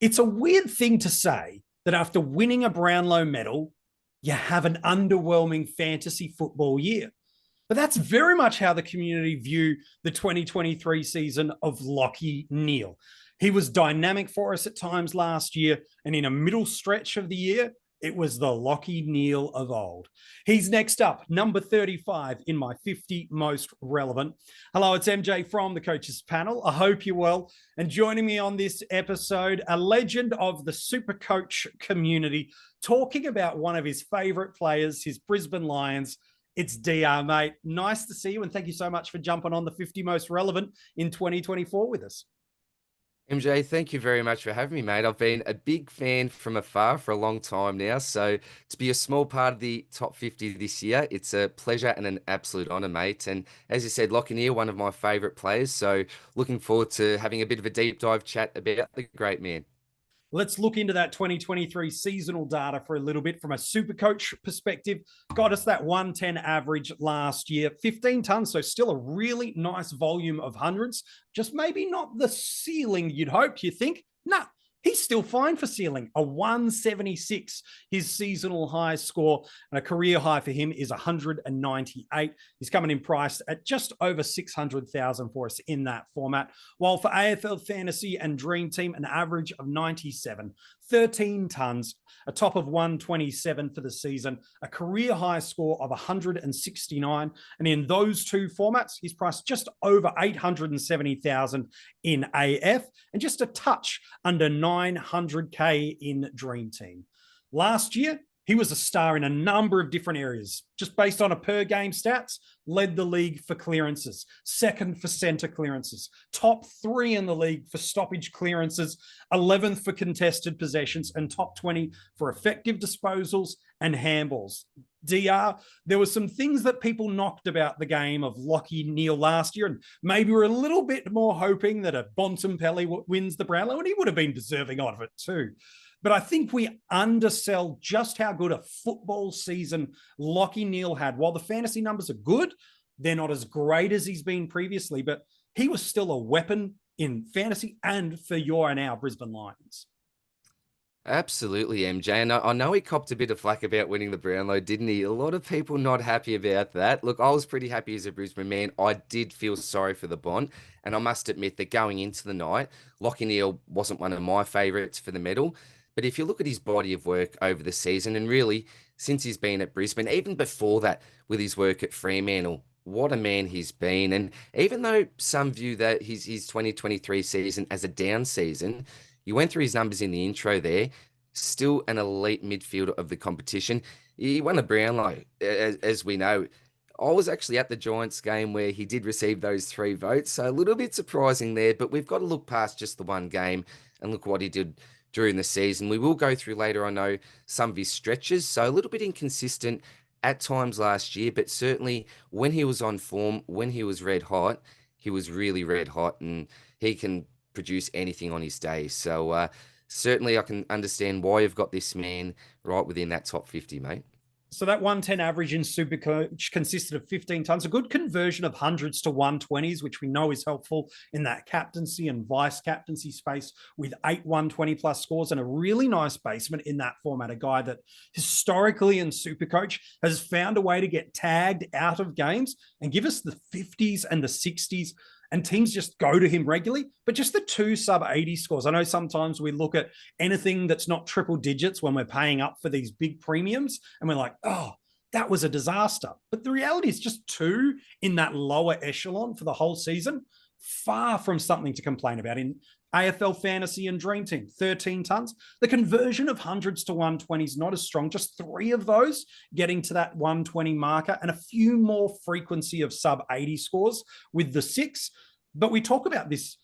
It's a weird thing to say that after winning a Brownlow medal, you have an underwhelming fantasy football year. But that's very much how the community view the 2023 season of Lachie Neale. He was dynamic for us at times last year, and in a middle stretch of the year, it was the Lachie Neale of old. He's next up, number 35 in my 50 most relevant. Hello, it's MJ from the Coaches Panel. I hope you're well. And joining me on this episode, a legend of the SuperCoach community, talking about one of his favorite players, his Brisbane Lions. It's DR, mate. Nice to see you, and thank you so much for jumping on the 50 most relevant in 2024 with us. MJ, thank you very much for having me, mate. I've been a big fan from afar for a long time now, so to be a small part of the top 50 this year, it's a pleasure and an absolute honour, mate. And as you said, Lachie Neale, one of my favourite players, so looking forward to having a bit of a deep dive chat about the great man. Let's look into that 2023 seasonal data for a little bit from a SuperCoach perspective. Got us that 110 average last year, 15 tons, so still a really nice volume of hundreds. Just maybe not the ceiling you'd hope, you think? Nah, he's still fine for ceiling. A 176, his seasonal high score, and a career high for him is 198. He's coming in priced at just over 600,000 for us in that format. While for AFL Fantasy and Dream Team, an average of 97, 13 tons, a top of 127 for the season, a career high score of 169. And in those two formats, he's priced just over 870,000 in AF and just a touch under 900K in Dream Team. Last year, he was a star in a number of different areas. Just based on a per game stats, led the league for clearances, second for center clearances, top 3 in the league for stoppage clearances, 11th for contested possessions, and top 20 for effective disposals and handballs. DR, there were some things that people knocked about the game of Lachie Neale last year, and maybe we're a little bit more hoping that a Bontempelli wins the Brownlow, and he would have been deserving of it too. But I think we undersell just how good a football season Lachie Neale had. While the fantasy numbers are good, they're not as great as he's been previously, but he was still a weapon in fantasy and for your and our Brisbane Lions. Absolutely, MJ. And I know he copped a bit of flack about winning the Brownlow, didn't he? A lot of people not happy about that. Look, I was pretty happy as a Brisbane man. I did feel sorry for the Bont. And I must admit that going into the night, Lachie Neale wasn't one of my favourites for the medal. But if you look at his body of work over the season, and really since he's been at Brisbane, even before that with his work at Fremantle, what a man he's been. And even though some view that his 2023 season as a down season, you went through his numbers in the intro there, still an elite midfielder of the competition. He won the Brownlow, as we know. I was actually at the Giants game where he did receive those 3 votes, so a little bit surprising there, but we've got to look past just the one game and look what he did during the season. We will go through later, I know, some of his stretches, so a little bit inconsistent at times last year, but certainly when he was on form, when he was red hot, he was really red hot, and he can produce anything on his day. So certainly I can understand why you've got this man right within that top 50, mate. So that 110 average in SuperCoach consisted of 15 tons, a good conversion of hundreds to 120s, which we know is helpful in that captaincy and vice captaincy space, with 8 120 plus scores and a really nice basement in that format. A guy that historically in SuperCoach has found a way to get tagged out of games and give us the 50s and the 60s. And teams just go to him regularly, but just the 2 sub 80 scores. I know sometimes we look at anything that's not triple digits when we're paying up for these big premiums and we're like, oh, that was a disaster. But the reality is just 2 in that lower echelon for the whole season, far from something to complain about. In AFL Fantasy and Dream Team, 13 tons. The conversion of hundreds to 120s not as strong, just 3 of those getting to that 120 marker and a few more frequency of sub 80 scores with the 6. But we talk about this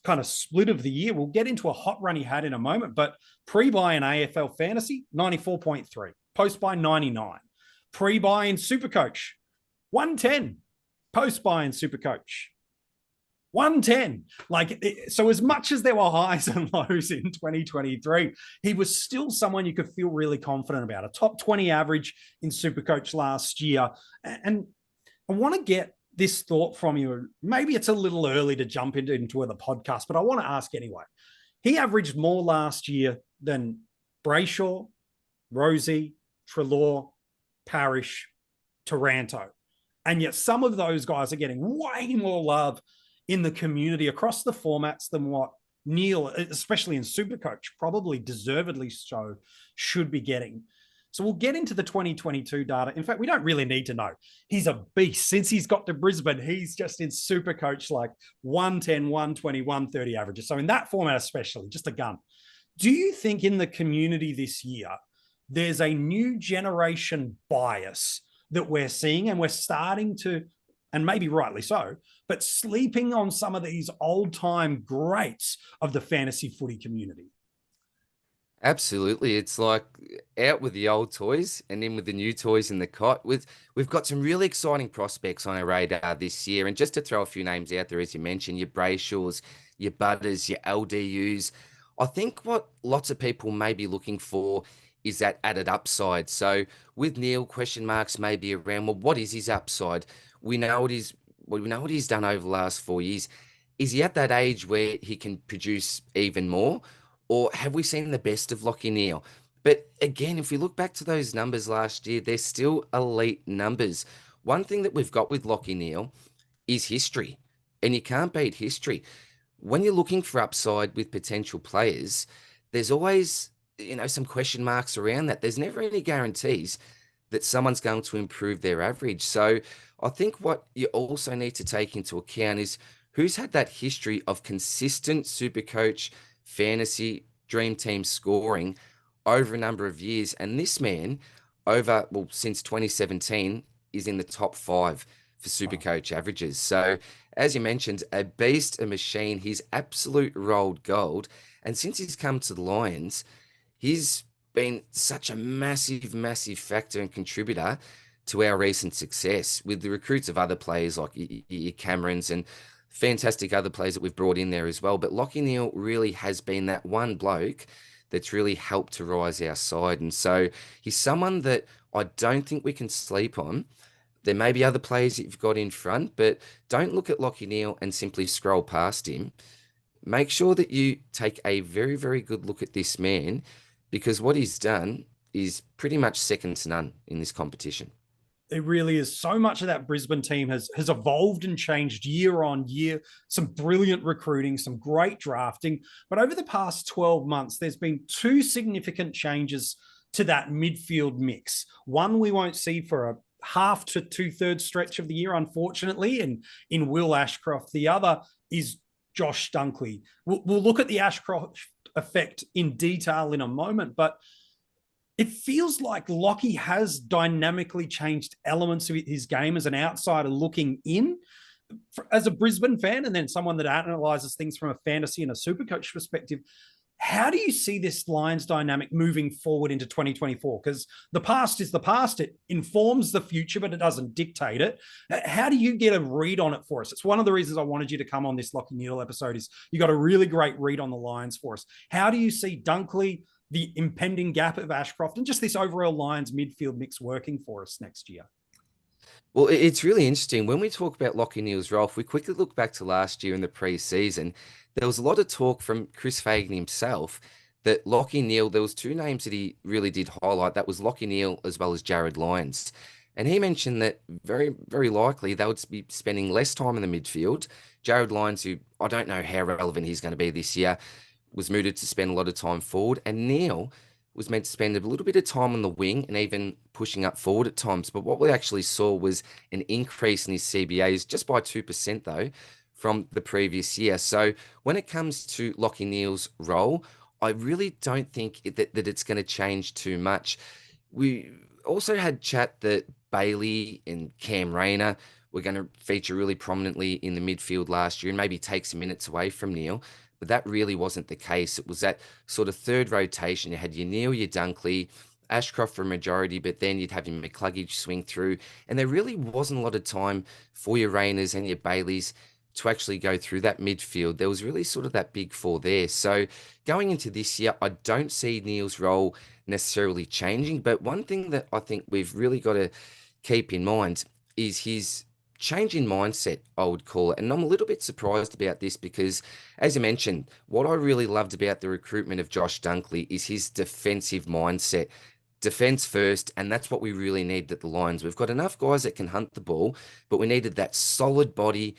kind of split of the year. We'll get into a hot run he had in a moment, but pre-buy in AFL Fantasy, 94.3. Post-buy, 99. Pre-buy in SuperCoach, 110. Post-buy in SuperCoach, 110. So as much as there were highs and lows in 2023, he was still someone you could feel really confident about. A top 20 average in SuperCoach last year. And I want to get this thought from you. Maybe it's a little early to jump into the podcast, but I want to ask anyway. He averaged more last year than Brayshaw, Rosie, Treloar, Parrish, Taranto. And yet some of those guys are getting way more love in the community across the formats than what Neale, especially in Supercoach, probably deservedly so, should be getting. So we'll get into the 2022 data. In fact, we don't really need to know. He's a beast. Since he's got to Brisbane, he's just in Supercoach like 110, 120, 130 averages. So in that format especially, just a gun. Do you think in the community this year, there's a new generation bias that we're seeing, and we're starting to, and maybe rightly so, but sleeping on some of these old time greats of the fantasy footy community? Absolutely. It's like out with the old toys and in with the new toys in the cot. We've got some really exciting prospects on our radar this year. And just to throw a few names out there, as you mentioned, your Brayshaws, your Butters, your LDUs. I think what lots of people may be looking for is that added upside. So with Neale, question marks may be around, well, what is his upside? We know what he's done over the last 4 years. Is he at that age where he can produce even more? Or have we seen the best of Lachie Neale? But again, if we look back to those numbers last year, they're still elite numbers. One thing that we've got with Lachie Neale is history, and you can't beat history. When you're looking for upside with potential players, there's always, some question marks around that. There's never any guarantees that someone's going to improve their average. So I think what you also need to take into account is who's had that history of consistent Supercoach fantasy dream team scoring over a number of years. And this man, since 2017, is in the top 5 for Supercoach averages. So, as you mentioned, a beast, a machine. He's absolute rolled gold. And since he's come to the Lions, he's been such a massive, massive factor and contributor to our recent success with the recruits of other players like your Camerons and fantastic other players that we've brought in there as well. But Lachie Neale really has been that one bloke that's really helped to rise our side. And so he's someone that I don't think we can sleep on. There may be other players that you've got in front, but don't look at Lachie Neale and simply scroll past him. Make sure that you take a very, very good look at this man, because what he's done is pretty much second to none in this competition. It really is. So much of that Brisbane team has evolved and changed year on year. Some brilliant recruiting, some great drafting. But over the past 12 months, there's been 2 significant changes to that midfield mix. One we won't see for a half to 2/3 stretch of the year, unfortunately, in Will Ashcroft. The other is Josh Dunkley. We'll look at the Ashcroft effect in detail in a moment, but it feels like Lachie has dynamically changed elements of his game as an outsider looking in, as a Brisbane fan, and then someone that analyzes things from a fantasy and a Supercoach perspective. How do you see this Lions dynamic moving forward into 2024? Because the past is the past. It informs the future, but it doesn't dictate it. How do you get a read on it for us? It's one of the reasons I wanted you to come on this Lachie Neale episode, is you got a really great read on the Lions for us. How do you see Dunkley, the impending gap of Ashcroft, and just this overall Lions midfield mix working for us next year? Well, it's really interesting. When we talk about Lachie Neale's role, if we quickly look back to last year in the pre-season, there was a lot of talk from Chris Fagan himself that Lachie Neale, there was 2 names that he really did highlight. That was Lachie Neale as well as Jared Lyons. And he mentioned that very, very likely they would be spending less time in the midfield. Jared Lyons, who I don't know how relevant he's going to be this year, was mooted to spend a lot of time forward. And Neale was meant to spend a little bit of time on the wing and even pushing up forward at times. But what we actually saw was an increase in his CBAs, just by 2% though, from the previous year. So when it comes to Lachie Neale's role, I really don't think that it's going to change too much. We also had chat that Bailey and Cam Rayner were going to feature really prominently in the midfield last year and maybe take some minutes away from Neale. But that really wasn't the case. It was that sort of third rotation. You had your Neale, your Dunkley, Ashcroft for a majority, but then you'd have your McCluggage swing through. And there really wasn't a lot of time for your Rayners and your Baileys to actually go through that midfield. There was really sort of that big 4 there. So going into this year, I don't see Neale's role necessarily changing. But one thing that I think we've really got to keep in mind is his change in mindset, I would call it. And I'm a little bit surprised about this because, as you mentioned, what I really loved about the recruitment of Josh Dunkley is his defensive mindset. Defense first, and that's what we really need at the Lions. We've got enough guys that can hunt the ball, but we needed that solid body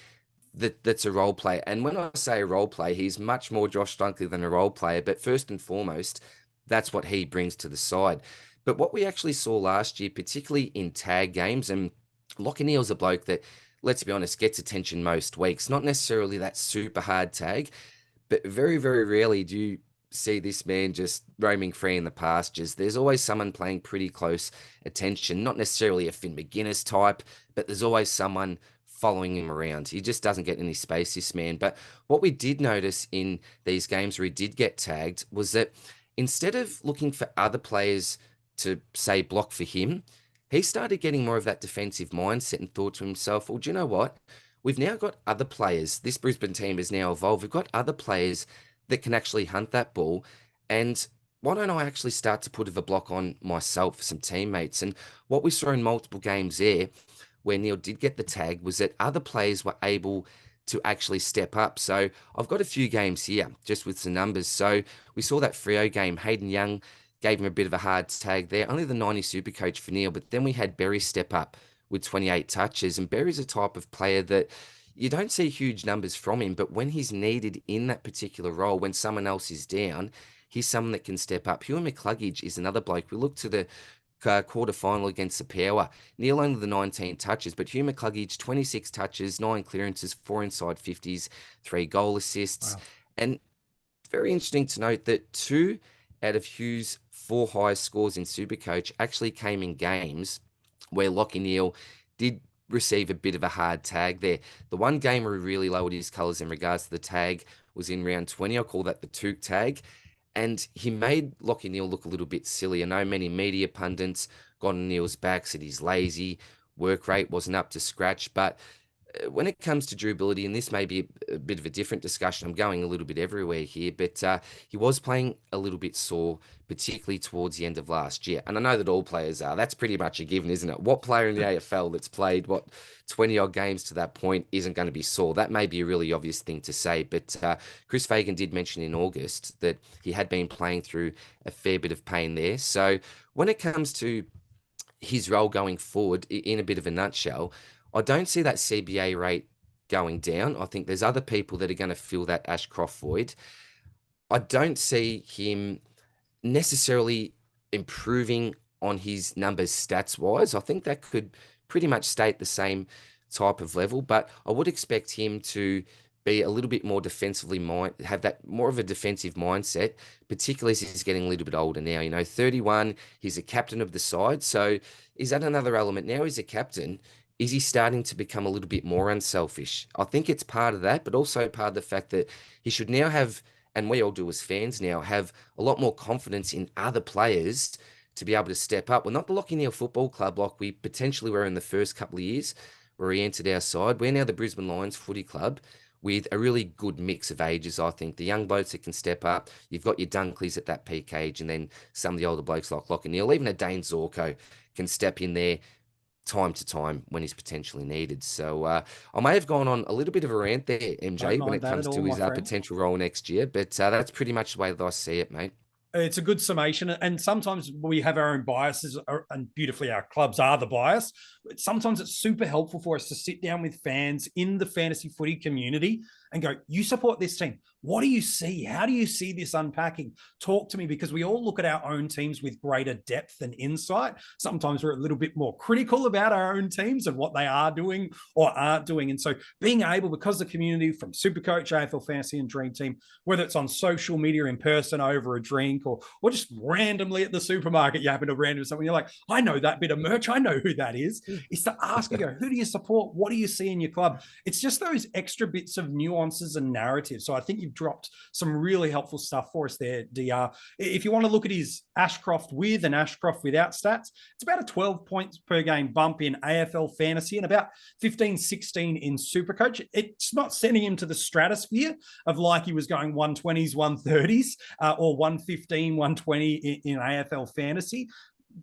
that's a role player. And when I say a role player, he's much more Josh Dunkley than a role player. But first and foremost, that's what he brings to the side. But what we actually saw last year, particularly in tag games, and Lachie Neale's a bloke that, let's be honest, gets attention most weeks. Not necessarily that super hard tag, but very, very rarely do you see this man just roaming free in the pastures. There's always someone paying pretty close attention, not necessarily a Finn McGuinness type, but there's always someone following him around. He just doesn't get any space, this man. But what we did notice in these games where he did get tagged was that instead of looking for other players to, say, block for him, he started getting more of that defensive mindset and thought to himself, well, do you know what? We've now got other players. This Brisbane team has now evolved. We've got other players that can actually hunt that ball. And why don't I actually start to put a block on myself for some teammates? And what we saw in multiple games there, where Neale did get the tag, was that other players were able to actually step up. So I've got a few games here just with some numbers. So we saw that Freo game. Hayden Young gave him a bit of a hard tag there. Only the 90 super coach for Neale. But then we had Berry step up with 28 touches. And Berry's a type of player that you don't see huge numbers from him, but when he's needed in that particular role, when someone else is down, he's someone that can step up. Hugh McCluggage is another bloke. We look to the quarter final against the Power. Neale only the 19 touches, but Hugh McCluggage, 26 touches, 9 clearances, 4 inside 50s, 3 goal assists. Wow. And very interesting to note that 2 out of Hugh's 4 highest scores in SuperCoach actually came in games where Lachie Neale did receive a bit of a hard tag there. The one game where he really lowered his colours in regards to the tag was in round 20. I call that the Took tag. And he made Lachie Neale look a little bit silly. I know many media pundits got on Neale's back, said he's lazy, work rate wasn't up to scratch. But when it comes to durability, and this may be a bit of a different discussion, I'm going a little bit everywhere here, but he was playing a little bit sore, particularly towards the end of last year. And I know that all players are. That's pretty much a given, isn't it? What player in the AFL that's played, 20-odd games to that point isn't going to be sore? That may be a really obvious thing to say, but Chris Fagan did mention in August that he had been playing through a fair bit of pain there. So when it comes to his role going forward, in a bit of a nutshell, I don't see that CBA rate going down. I think there's other people that are going to fill that Ashcroft void. I don't see him necessarily improving on his numbers stats wise. I think that could pretty much stay at the same type of level, but I would expect him to be a little bit more defensively have that more of a defensive mindset, particularly as he's getting a little bit older now. 31, he's a captain of the side. So is that another element? Now he's a captain. Is he starting to become a little bit more unselfish? I think it's part of that, but also part of the fact that he should now have, and we all do as fans now, have a lot more confidence in other players to be able to step up. We're not the Lachie Neale Football Club like we potentially were in the first couple of years where he entered our side. We're now the Brisbane Lions Footy Club with a really good mix of ages, I think. The young blokes that can step up. You've got your Dunkleys at that peak age, and then some of the older blokes like Lachie Neale. Even a Dane Zorko can step in there time to time when he's potentially needed. So I may have gone on a little bit of a rant there, MJ, when it comes to his potential role next year, but that's pretty much the way that I see it, mate. It's a good summation. And sometimes we have our own biases, and beautifully our clubs are the bias. Sometimes it's super helpful for us to sit down with fans in the fantasy footy community and go, you support this team. What do you see? How do you see this unpacking? Talk to me, because we all look at our own teams with greater depth and insight. Sometimes we're a little bit more critical about our own teams and what they are doing or aren't doing. And so being able, because the community from SuperCoach, AFL Fantasy and Dream Team, whether it's on social media, in person, over a drink, or just randomly at the supermarket, you happen to random someone, you're like, I know that bit of merch. I know who that is. It's to ask you, who do you support? What do you see in your club? It's just those extra bits of nuances and narratives. So I think you've dropped some really helpful stuff for us there, DR. If you want to look at his Ashcroft with and Ashcroft without stats, it's about a 12 points per game bump in AFL fantasy and about 15, 16 in SuperCoach. It's not sending him to the stratosphere of like he was going 120s, 130s, or 115, 120 in AFL fantasy.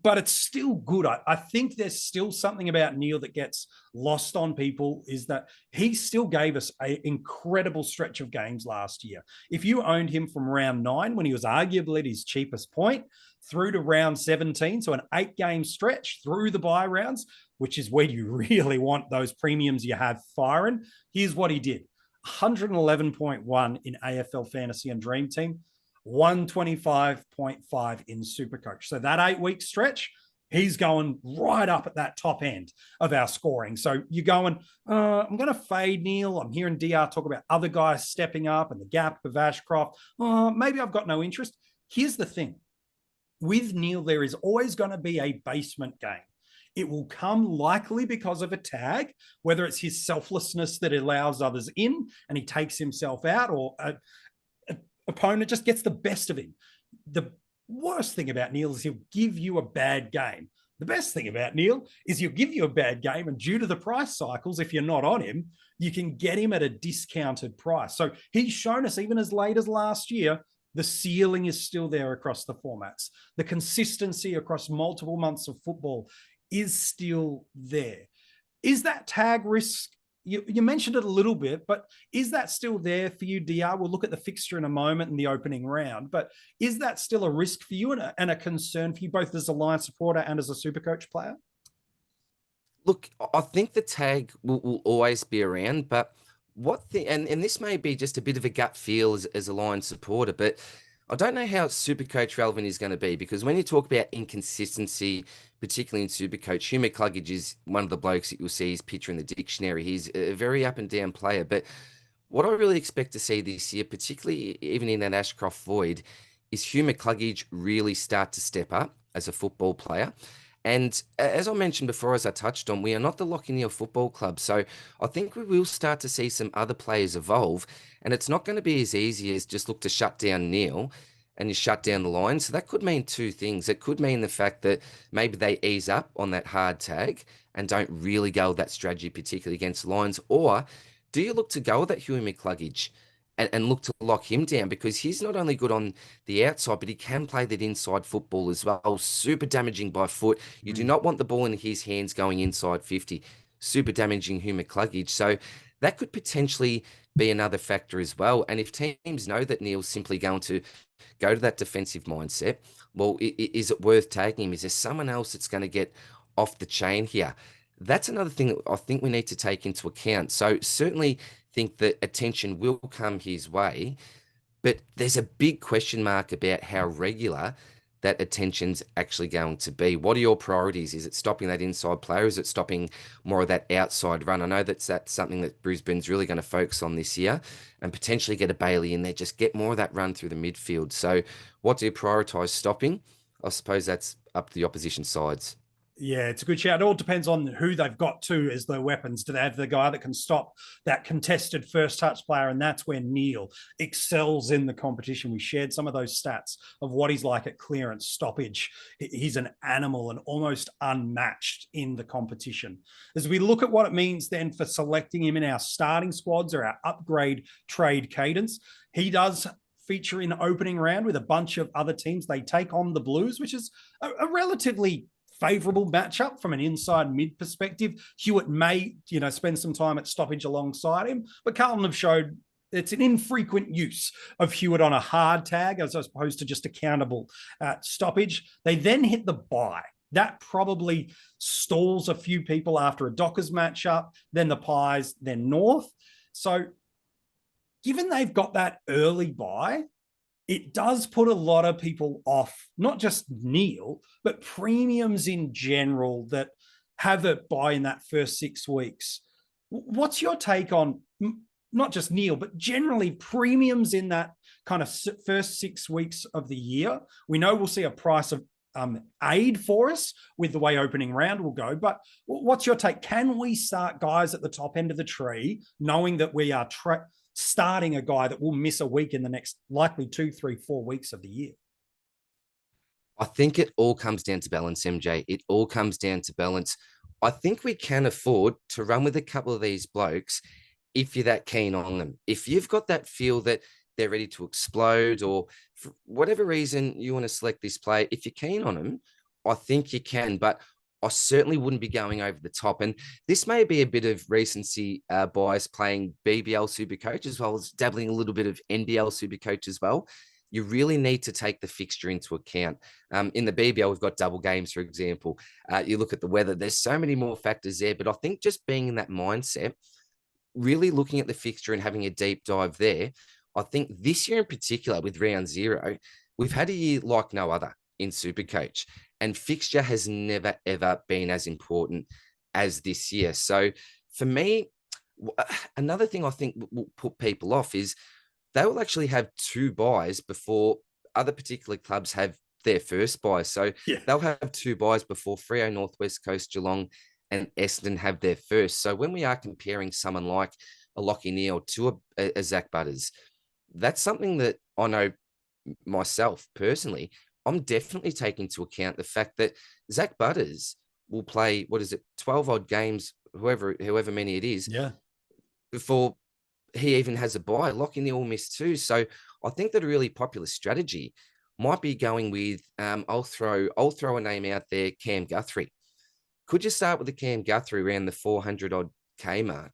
but it's still good. I think there's still something about Neale that gets lost on people, is that he still gave us an incredible stretch of games last year. If you owned him from round 9, when he was arguably at his cheapest point, through to round 17, so an 8-game stretch through the bye rounds, which is where you really want those premiums you have firing, here's what he did. 111.1 in AFL Fantasy and Dream Team, 125.5 in Supercoach. So that 8-week stretch, he's going right up at that top end of our scoring. So you're going, I'm going to fade Neale. I'm hearing DR talk about other guys stepping up and the gap of Ashcroft. Maybe I've got no interest. Here's the thing. With Neale, there is always going to be a basement game. It will come likely because of a tag, whether it's his selflessness that allows others in and he takes himself out, or opponent just gets the best of him. The worst thing about Neale is he'll give you a bad game. The best thing about Neale is he'll give you a bad game, and due to the price cycles, if you're not on him, you can get him at a discounted price. So he's shown us, even as late as last year, the ceiling is still there across the formats. The consistency across multiple months of football is still there. Is that tag risk? You mentioned it a little bit, but is that still there for you, DR? We'll look at the fixture in a moment in the opening round, but is that still a risk for you and a concern for you, both as a Lions supporter and as a Supercoach player? Look, I think the tag will always be around, but and this may be just a bit of a gut feel as a Lions supporter, but I don't know how Supercoach relevant is going to be, because when you talk about inconsistency, particularly in Supercoach, Hugh McCluggage is one of the blokes that you'll see his picture in the dictionary. He's a very up and down player, but what I really expect to see this year, particularly even in that Ashcroft void, is Hugh McCluggage really start to step up as a football player. And as I mentioned before, as I touched on, we are not the Lachie Neale Football Club. So I think we will start to see some other players evolve. And it's not going to be as easy as just look to shut down Neale and you shut down the line. So that could mean two things. It could mean the fact that maybe they ease up on that hard tag and don't really go with that strategy, particularly against Lions. Or do you look to go with that Huey McCluggage and look to lock him down, because he's not only good on the outside, but he can play that inside football as well. Super damaging by foot. You do not want the ball in his hands going inside 50. Super damaging Hugh McCluggage. So that could potentially be another factor as well. And if teams know that Neale's simply going to go to that defensive mindset, well, is it worth tagging him? Is there someone else that's going to get off the chain here? That's another thing that I think we need to take into account. So certainly think that attention will come his way, but there's a big question mark about how regular that attention's actually going to be. What are your priorities? Is it stopping that inside player? Is it stopping more of that outside run? I know that's something that Brisbane's really going to focus on this year, and potentially get a Bailey in there, just get more of that run through the midfield. So what do you prioritise stopping? I suppose that's up to the opposition sides. Yeah, it's a good shout. It all depends on who they've got to as their weapons. Do they have the guy that can stop that contested first touch player? And that's where Neale excels in the competition. We shared some of those stats of what he's like at clearance, stoppage. He's an animal and almost unmatched in the competition. As we look at what it means then for selecting him in our starting squads or our upgrade trade cadence, he does feature in opening round with a bunch of other teams. They take on the Blues, which is a relatively favorable matchup from an inside mid perspective. Hewitt may, spend some time at stoppage alongside him, but Carlton have showed it's an infrequent use of Hewitt on a hard tag as opposed to just accountable at stoppage. They then hit the bye. That probably stalls a few people after a Dockers matchup, then the Pies, then North. So given they've got that early bye, it does put a lot of people off, not just Neale, but premiums in general that have a buy in that first 6 weeks. What's your take on not just Neale, but generally premiums in that kind of first 6 weeks of the year? We know we'll see a price of aid for us with the way opening round will go, but what's your take? Can we start guys at the top end of the tree, knowing that we are starting a guy that will miss a week in the next likely 2, 3, 4 weeks of the year? I think it all comes down to balance, MJ. It all comes down to balance. I think we can afford to run with a couple of these blokes if you're that keen on them. If you've got that feel that they're ready to explode, or for whatever reason you want to select this player, if you're keen on them, I think you can, but I certainly wouldn't be going over the top. And this may be a bit of recency bias playing BBL Supercoach as well as dabbling a little bit of NBL Supercoach as well. You really need to take the fixture into account. In the BBL, we've got double games, for example. You look at the weather, there's so many more factors there. But I think just being in that mindset, really looking at the fixture and having a deep dive there, I think this year in particular with round 0, we've had a year like no other in Supercoach, and fixture has never, ever been as important as this year. So for me, another thing I think will put people off is they will actually have 2 buys before other particular clubs have their first buy. So they'll have 2 buys before Freo, Northwest Coast, Geelong, and Essendon have their first. So when we are comparing someone like a Lachie Neale to a Zach Butters, that's something that I know myself personally, I'm definitely taking into account the fact that Zach Butters will play, 12 odd games, however many it is, before he even has a bye. Lachie Neale will miss 2. So I think that a really popular strategy might be going with, I'll throw a name out there, Cam Guthrie. Could you start with the Cam Guthrie around the 400 odd K mark?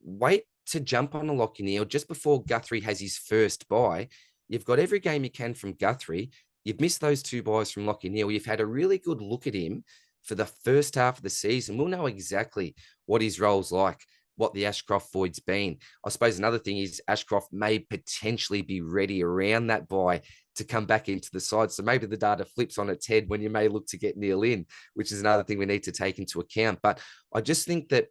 Wait to jump on a Lachie Neale just before Guthrie has his first bye. You've got every game you can from Guthrie. You've missed those 2 buys from Lachie Neale. You've had a really good look at him for the first half of the season. We'll know exactly what his role's like, what the Ashcroft void's been. I suppose another thing is Ashcroft may potentially be ready around that bye to come back into the side. So maybe the data flips on its head when you may look to get Neale in, which is another thing we need to take into account. But I just think that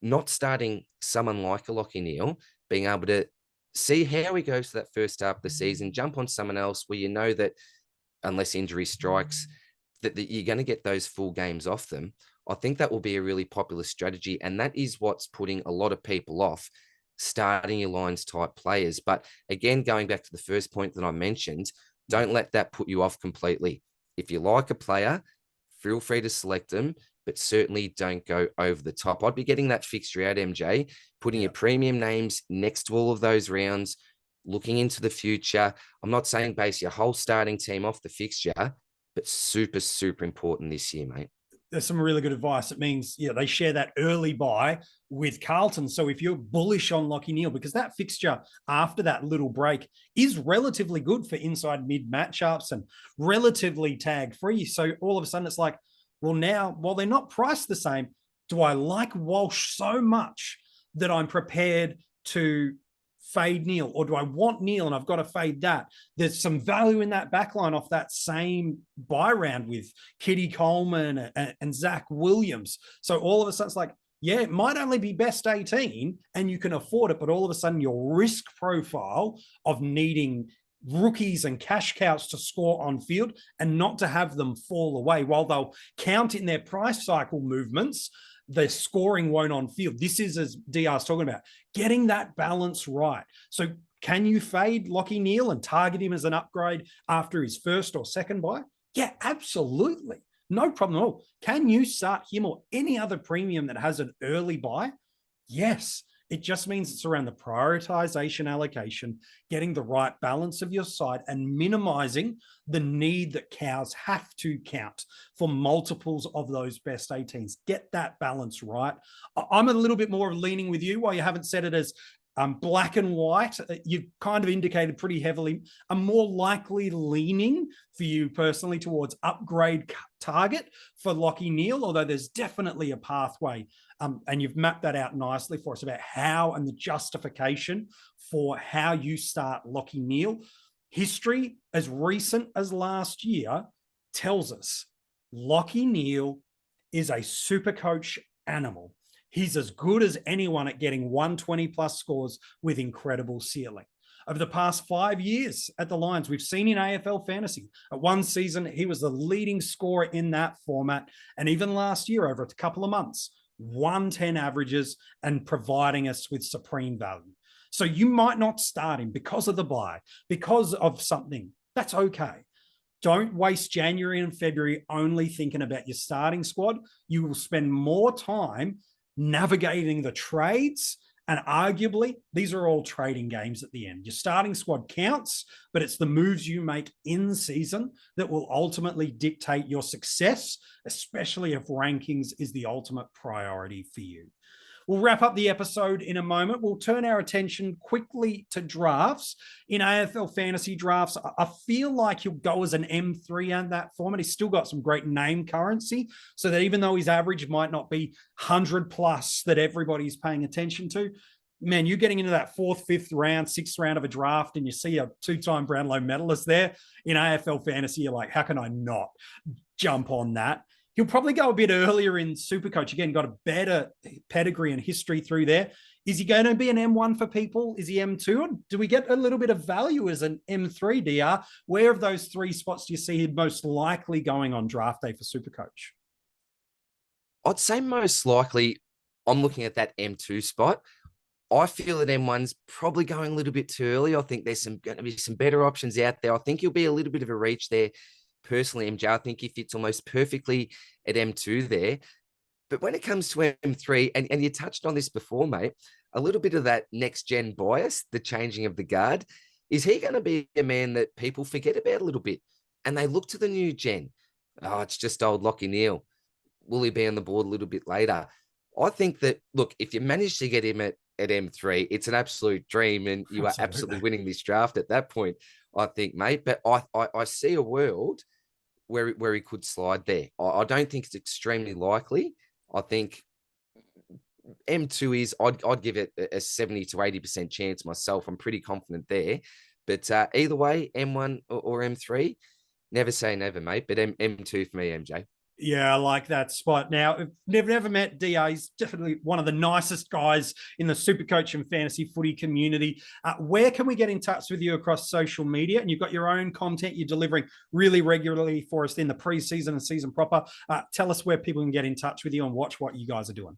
not starting someone like a Lachie Neale, being able to see how he goes to that first half of the season, jump on someone else where you know that unless injury strikes, that you're going to get those full games off them. I think that will be a really popular strategy. And that is what's putting a lot of people off starting your Lions type players. But again, going back to the first point that I mentioned, don't let that put you off completely. If you like a player, feel free to select them, but certainly don't go over the top. I'd be getting that fixture out, MJ, putting your premium names next to all of those rounds, looking into the future. I'm not saying base your whole starting team off the fixture, but super, super important this year, mate. There's some really good advice. It means, they share that early buy with Carlton. So if you're bullish on Lachie Neale, because that fixture after that little break is relatively good for inside mid matchups and relatively tag free. So all of a sudden it's like, well, now, while they're not priced the same, do I like Walsh so much that I'm prepared to fade Neale, or do I want Neale and I've got to fade that? There's some value in that backline off that same buy round with Kitty Coleman and Zach Williams. So all of a sudden it's like, it might only be best 18 and you can afford it, but all of a sudden your risk profile of needing rookies and cash cows to score on field and not to have them fall away while they'll count in their price cycle movements, the scoring won't on field. This is, as DR's talking about, getting that balance right. So can you fade Lachie Neale and target him as an upgrade after his first or second buy? Yeah, absolutely. No problem at all. Can you start him or any other premium that has an early buy? Yes. It just means it's around the prioritization allocation, getting the right balance of your side and minimizing the need that cows have to count for multiples of those best 18s. Get that balance right. I'm a little bit more leaning with you while you haven't said it as black and white. You've kind of indicated pretty heavily. I'm more likely leaning for you personally towards upgrade target for Lachie Neale, although there's definitely a pathway. And you've mapped that out nicely for us about how and the justification for how you start Lachie Neale. History, as recent as last year, tells us Lachie Neale is a SuperCoach animal. He's as good as anyone at getting 120 plus scores with incredible ceiling. Over the past 5 years at the Lions, we've seen in AFL fantasy, at one season, he was the leading scorer in that format. And even last year, over a couple of months, 110 averages and providing us with supreme value. So you might not start him because of the buy, because of something. That's okay. Don't waste January and February only thinking about your starting squad. You will spend more time navigating the trades And arguably, these are all trading games at the end. Your starting squad counts, but it's the moves you make in season that will ultimately dictate your success, especially if rankings is the ultimate priority for you. We'll wrap up the episode in a moment. We'll turn our attention quickly to drafts. In AFL fantasy drafts, I feel like he'll go as an M3 in that format. He's still got some great name currency, so that even though his average might not be 100 plus that everybody's paying attention to, man, you're getting into that fourth, fifth round, sixth round of a draft, and you see a two-time Brownlow medalist there in AFL fantasy. You're like, how can I not jump on that? He'll probably go a bit earlier in SuperCoach. Again, got a better pedigree and history through there. Is he going to be an M1 for people? Is he M2? Or do we get a little bit of value as an M3, DR? Where of those three spots do you see him most likely going on draft day for SuperCoach? I'd say most likely I'm looking at that M2 spot. I feel that M1's probably going a little bit too early. I think there's going to be some better options out there. I think he'll be a little bit of a reach there. Personally, MJ, I think he fits almost perfectly at M2 there. But when it comes to M3, and you touched on this before, mate, a little bit of that next-gen bias, the changing of the guard, is he going to be a man that people forget about a little bit? And they look to the new gen. Oh, it's just old Lachie Neale. Will he be on the board a little bit later? I think that, look, if you manage to get him at M3, it's an absolute dream, and you are absolutely winning this draft at that point, I think, mate. But I see a world where he could slide there. I don't think it's extremely likely. I think M2 is, I'd give it a 70 to 80% chance myself. I'm pretty confident there. But either way, M1 or M3, never say never, mate. But M2 for me, MJ. Yeah, I like that spot. Now, if never met DA, he's definitely one of the nicest guys in the SuperCoach and fantasy footy community. Where can we get in touch with you across social media? And you've got your own content you're delivering really regularly for us in the preseason and season proper. Tell us where people can get in touch with you and watch what you guys are doing.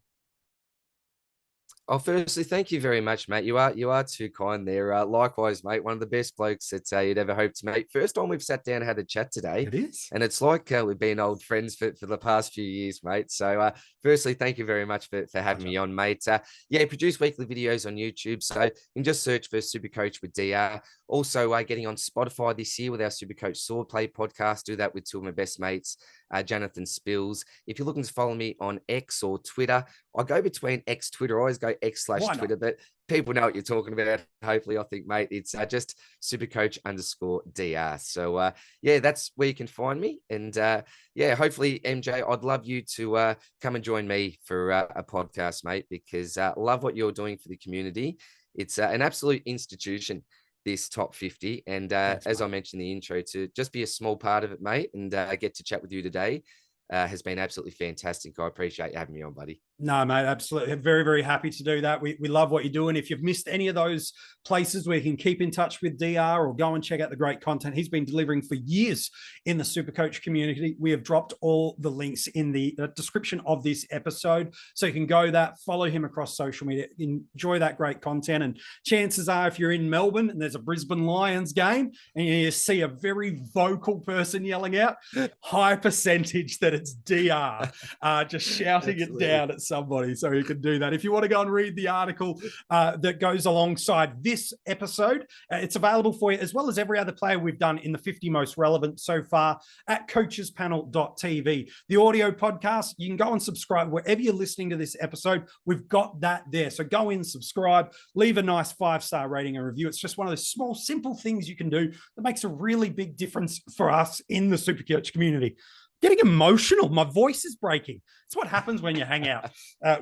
Oh, firstly, thank you very much, mate. You are too kind there. Likewise, mate, one of the best blokes that you'd ever hope to meet. First time we've sat down and had a chat today. It is. And it's like we've been old friends for the past few years, mate. So firstly, thank you very much for having me on, mate. Yeah, produce weekly videos on YouTube. So you can just search for SuperCoach with DR. Also, getting on Spotify this year with our SuperCoach Swordplay podcast. Do that with two of my best mates, Jonathan Spills. If you're looking to follow me on X or Twitter, I go between X, Twitter. I always go X/Twitter, but people know what you're talking about. Hopefully, I think, mate, it's just SuperCoach_DR. So, yeah, that's where you can find me. And yeah, hopefully, MJ, I'd love you to come and join me for a podcast, mate, because I love what you're doing for the community. It's an absolute institution, this top 50. And as I mentioned in the intro, to just be a small part of it, mate, and get to chat with you today has been absolutely fantastic. I appreciate you having me on, buddy. No, mate, absolutely. Very, very happy to do that. We love what you're doing. If you've missed any of those places where you can keep in touch with DR or go and check out the great content he's been delivering for years in the SuperCoach community, we have dropped all the links in the description of this episode. So you can go that, follow him across social media, enjoy that great content. And chances are, if you're in Melbourne and there's a Brisbane Lions game and you see a very vocal person yelling out, high percentage that it's DR just shouting it down at somebody. So you can do that. If you want to go and read the article that goes alongside this episode, it's available for you, as well as every other player we've done in the 50 most relevant so far at coachespanel.tv. The audio podcast, you can go and subscribe wherever you're listening to this episode. We've got that there. So go in, subscribe, leave a nice 5-star rating and review. It's just one of those small, simple things you can do that makes a really big difference for us in the SuperCoach community. Getting emotional. My voice is breaking. It's what happens when you hang out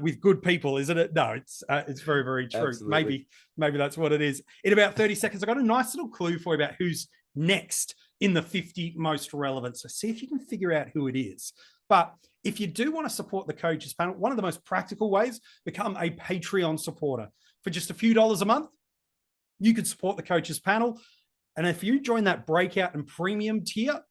with good people, isn't it? No, it's very, very true. Absolutely. Maybe that's what it is. In about 30 seconds, I got a nice little clue for you about who's next in the 50 most relevant. So see if you can figure out who it is. But if you do want to support the Coaches Panel, one of the most practical ways, become a Patreon supporter. For just a few dollars a month, you could support the Coaches Panel. And if you join that breakout and premium tier,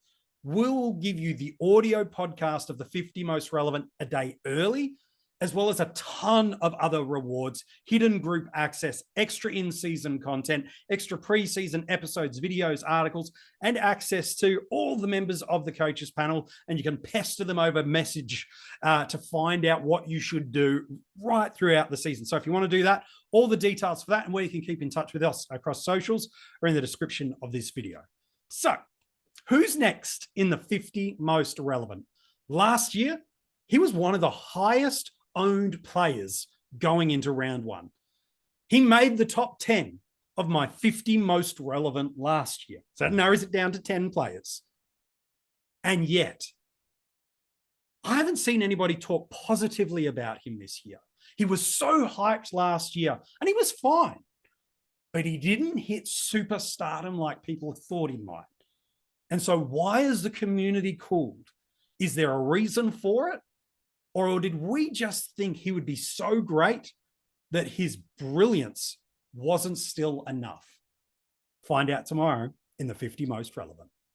we'll give you the audio podcast of the 50 most relevant a day early, as well as a ton of other rewards, hidden group access, extra in-season content, extra pre-season episodes, videos, articles, and access to all the members of the coaches panel. And you can pester them over message to find out what you should do right throughout the season. So if you want to do that, all the details for that and where you can keep in touch with us across socials are in the description of this video. So who's next in the 50 most relevant? Last year, he was one of the highest owned players going into round one. He made the top 10 of my 50 most relevant last year. So that narrows it down to 10 players. And yet, I haven't seen anybody talk positively about him this year. He was so hyped last year and he was fine, but he didn't hit superstardom like people thought he might. And so why is the community cooled? Is there a reason for it? Or did we just think he would be so great that his brilliance wasn't still enough? Find out tomorrow in the 50 most relevant.